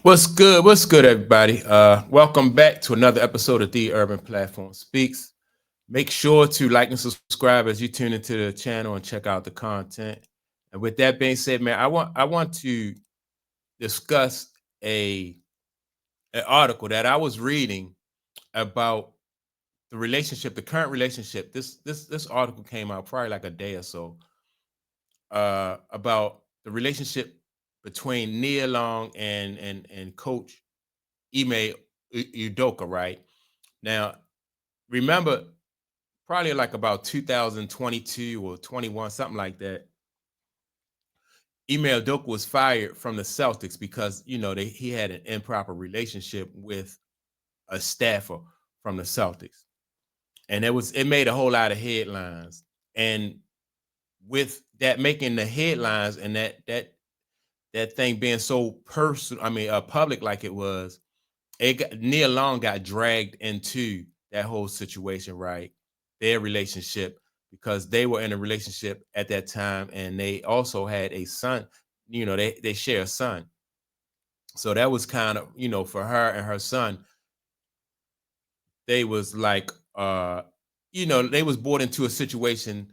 What's good? What's good, everybody? Welcome back to another episode of The Urban Platform Speaks. Make sure to like and subscribe as you tune into the channel and check out the content. And with that being said, man, I want to discuss a an article that I was reading about the relationship, the current relationship. This article came out probably like a day or so about the relationship between Nia Long and Coach Ime Udoka, right? Now, remember, probably like about 2022 or 21, something like that. Ime Udoka was fired from the Celtics because he had an improper relationship with a staffer from the Celtics, and it made a whole lot of headlines. And with that making the headlines and that thing being so personal, I mean, public like it was, Nia Long got dragged into that whole situation, right? Their relationship, because they were in a relationship at that time, and they also had a son. They share a son, so that was kind of for her and her son. They was like, they was brought into a situation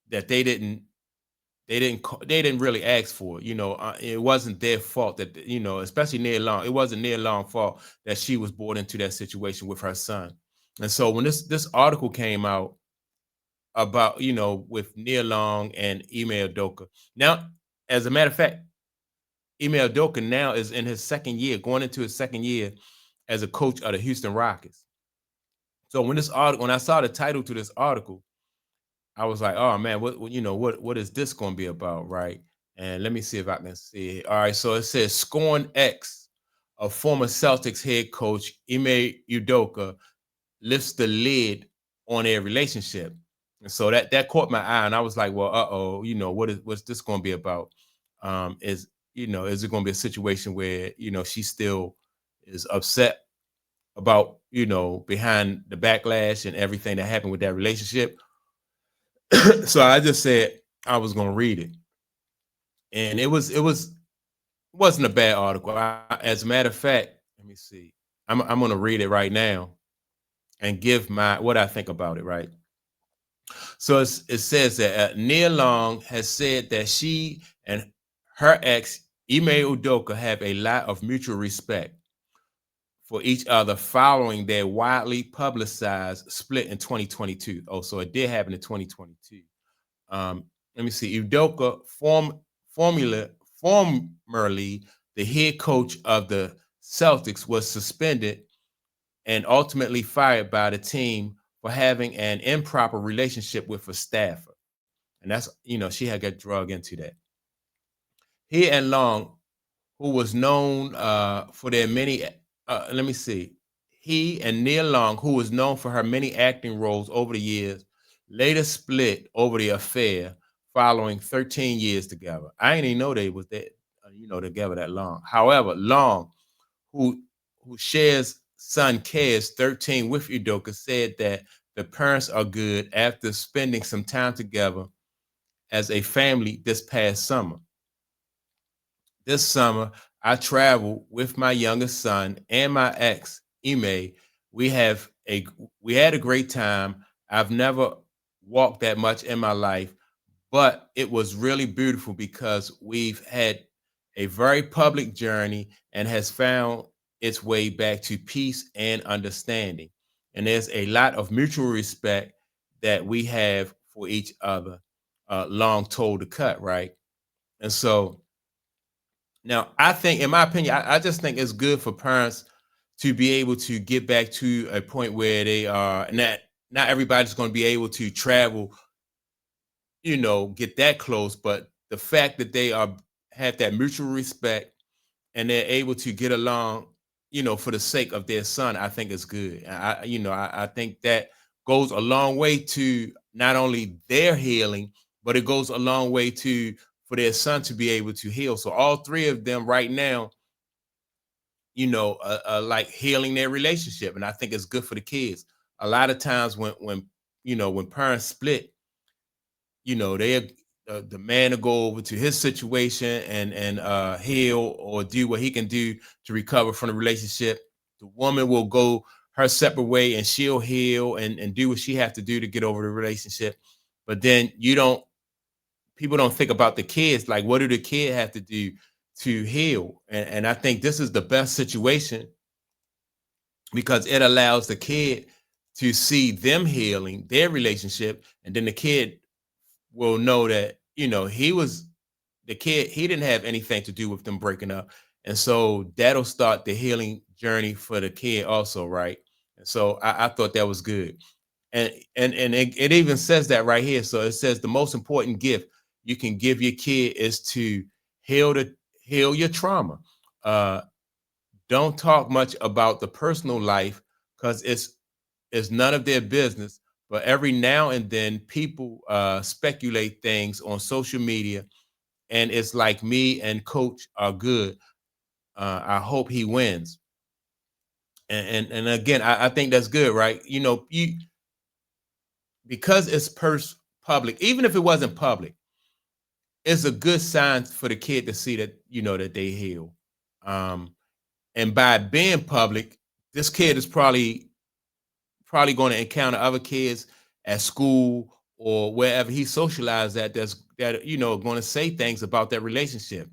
that they didn't really ask for. It wasn't their fault that especially Nia Long. It wasn't Nia Long's fault that she was brought into that situation with her son. And so when this article came out about with Nia Long and Ime Udoka, now as a matter of fact, Ime Udoka now is in his second year, going into his second year as a coach of the Houston Rockets. So when I saw the title to this article, I was like, oh man, what is this going to be about, right? And let me see if I can see it. All right, so it says Scorn X, a former Celtics head coach Ime Udoka lifts the lid on their relationship. And so that caught my eye, and I was like, well, uh-oh, what's this going to be about? Is it going to be a situation where she still is upset about behind the backlash and everything that happened with that relationship? So I just said I was gonna read it, and it wasn't a bad article. As a matter of fact, let me see. I'm gonna read it right now and give my what I think about it. Right. So it says that Nia Long has said that she and her ex Ime Udoka have a lot of mutual respect for each other following their widely publicized split in 2022. Oh, so it did happen in 2022. Um, Let me see. Udoka, formula, formerly the head coach of the Celtics, was suspended and ultimately fired by the team for having an improper relationship with a staffer. And she had got drug into that. He and Long, who was known for their many, let me see. He and Nia Long, who was known for her many acting roles over the years, later split over the affair following 13 years together. I didn't even know they was that, together that long. However, Long, who who shares son Kez 13 with Udoka, said that the parents are good after spending some time together as a family this past summer. This summer, I traveled with my youngest son and my ex, Ime. We have a we had a great time. I've never walked that much in my life, but it was really beautiful because we've had a very public journey and has found its way back to peace and understanding. And there's a lot of mutual respect that we have for each other. Long told the cut, right? And so now, I think, in my opinion, I just think it's good for parents to be able to get back to a point where they are not everybody's going to be able to travel, get that close, but the fact that they are have that mutual respect and they're able to get along, for the sake of their son, I think is good. I think that goes a long way to not only their healing, but it goes a long way to for their son to be able to heal. So all three of them right now, like healing their relationship, and I think it's good for the kids. A lot of times when parents split, they the man to go over to his situation and heal or do what he can do to recover from the relationship. The woman will go her separate way and she'll heal and do what she has to do to get over the relationship. But then people don't think about the kids. Like, what do the kid have to do to heal? And I think this is the best situation because it allows the kid to see them healing their relationship, and then the kid will know that the kid, he didn't have anything to do with them breaking up, and so that'll start the healing journey for the kid also, right? And so I thought that was good, and it even says that right here. So it says the most important gift you can give your kid is to heal your trauma. Uh, don't talk much about the personal life because it's none of their business. But every now and then, people speculate things on social media, and it's like me and Coach are good. I hope he wins. And again, I think that's good, right? You because it's public, even if it wasn't public, it's a good sign for the kid to see that that they heal. Um, and by being public, this kid is probably going to encounter other kids at school or wherever he socialized at that going to say things about that relationship.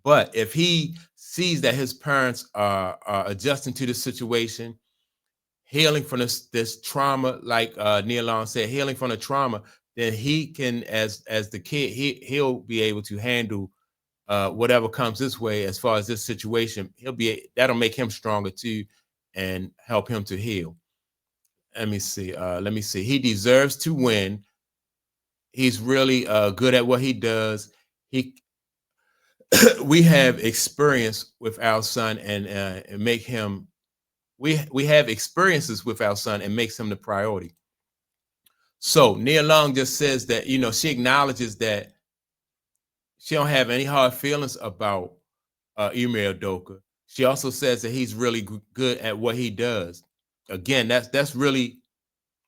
But if he sees that his parents are adjusting to the situation, healing from this trauma, like Neil Long said, healing from the trauma, then he can, as the kid, he'll be able to handle whatever comes this way as far as this situation. That'll make him stronger too, and help him to heal. Let me see. Let me see. He deserves to win. He's really good at what he does. He We have experience with our son and make him we have experiences with our son and makes him the priority. So Nia Long just says that she acknowledges that she don't have any hard feelings about Ime Udoka. She also says that he's really good at what he does. Again, that's really,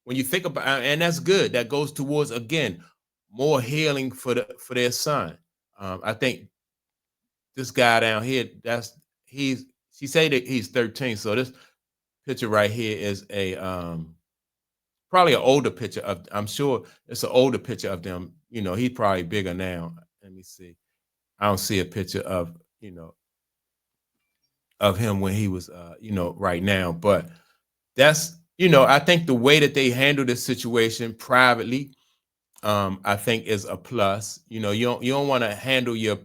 when you think about, and that's good. That goes towards, again, more healing for their son. I think this guy down here, she say that he's 13. So this picture right here is a probably an older picture of, I'm sure it's an older picture of them. He's probably bigger now. Let me see. I don't see a picture of him when he was right now. But that's, I think the way that they handle this situation privately, I think is a plus. You don't want to handle your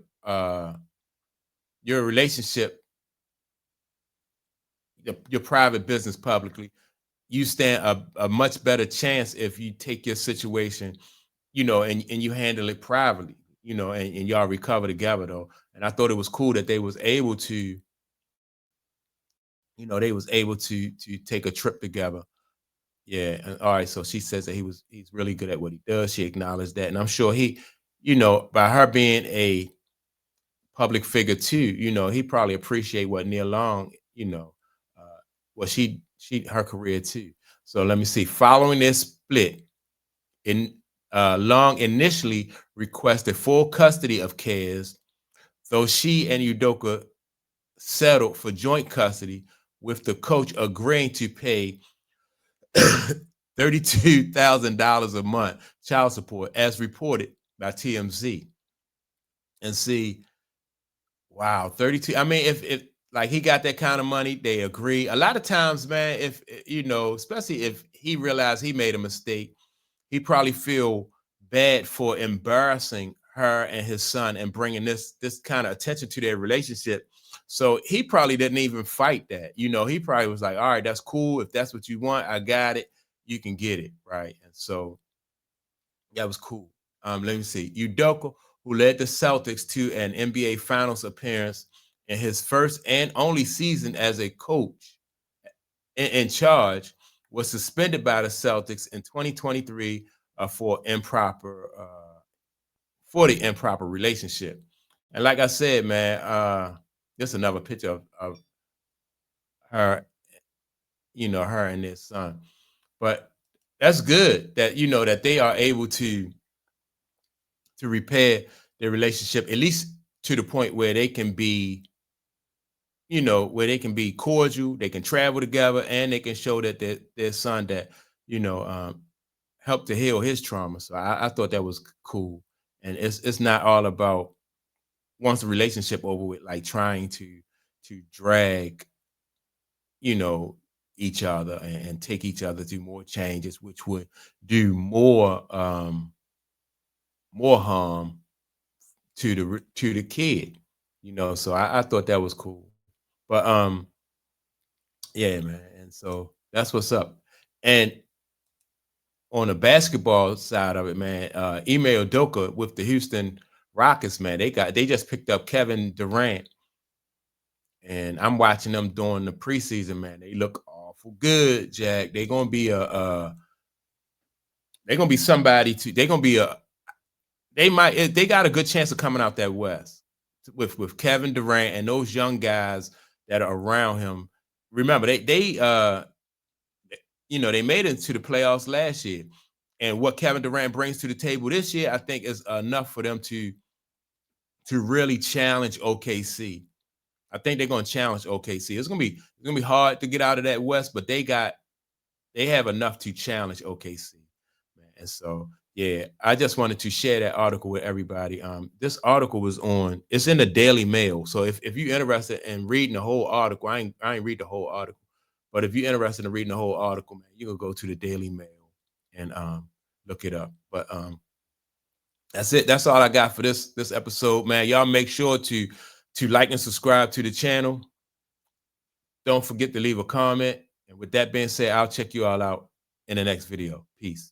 relationship, your private business publicly. You stand a much better chance if you take your situation, and you handle it privately, and y'all recover together though. And I thought it was cool that they was able to, take a trip together. Yeah. And all right. So she says that he's really good at what he does. She acknowledged that. And I'm sure by her being a public figure too, he probably appreciate what Neil Long, uh, what her career too. So let me see. Following this split, in Long initially requested full custody of Kez, though she and Udoka settled for joint custody, with the coach agreeing to pay $32,000 a month child support, as reported by TMZ. And see, wow, 32. I mean, if like he got that kind of money, they agree. A lot of times, man, if especially if he realized he made a mistake, he probably feel bad for embarrassing her and his son and bringing this kind of attention to their relationship. So he probably didn't even fight that. He probably was like, all right, that's cool. If that's what you want, I got it. You can get it, right? And so that was cool. Let me see. Udoka, who led the Celtics to an NBA Finals appearance in his first and only season as a coach in charge, was suspended by the Celtics in 2023 for the improper relationship. And like I said, man, just another picture of her, her and their son. But that's good that that they are able to to repair their relationship, at least to the point where they can be, where they can be cordial, they can travel together, and they can show that their son that, you know, helped to heal his trauma. So I thought that was cool. And it's not all about once the relationship over with, like trying to drag, you know, each other and take each other through more changes, which would do more harm to the kid, So I thought that was cool. But yeah, man. And so that's what's up. And on the basketball side of it, man, Ime Udoka with the Houston Rockets, man, they just picked up Kevin Durant, and I'm watching them during the preseason, man. They look awful good, Jack. They're gonna be somebody to. They're gonna be a. They got a good chance of coming out that West with Kevin Durant and those young guys that are around him. Remember, they made it to the playoffs last year. And what Kevin Durant brings to the table this year, I think, is enough for them to really challenge OKC. I think they're going to challenge OKC. It's gonna be hard to get out of that West, but they have enough to challenge OKC, man. And so, yeah, I just wanted to share that article with everybody. This article it's in the Daily Mail. So if you're interested in reading the whole article, I ain't read the whole article, but if you're interested in reading the whole article, man, you can go to the Daily Mail and look it up. But that's it. That's all I got for this episode, man. Y'all make sure to like and subscribe to the channel. Don't forget to leave a comment. And with that being said, I'll check you all out in the next video. Peace.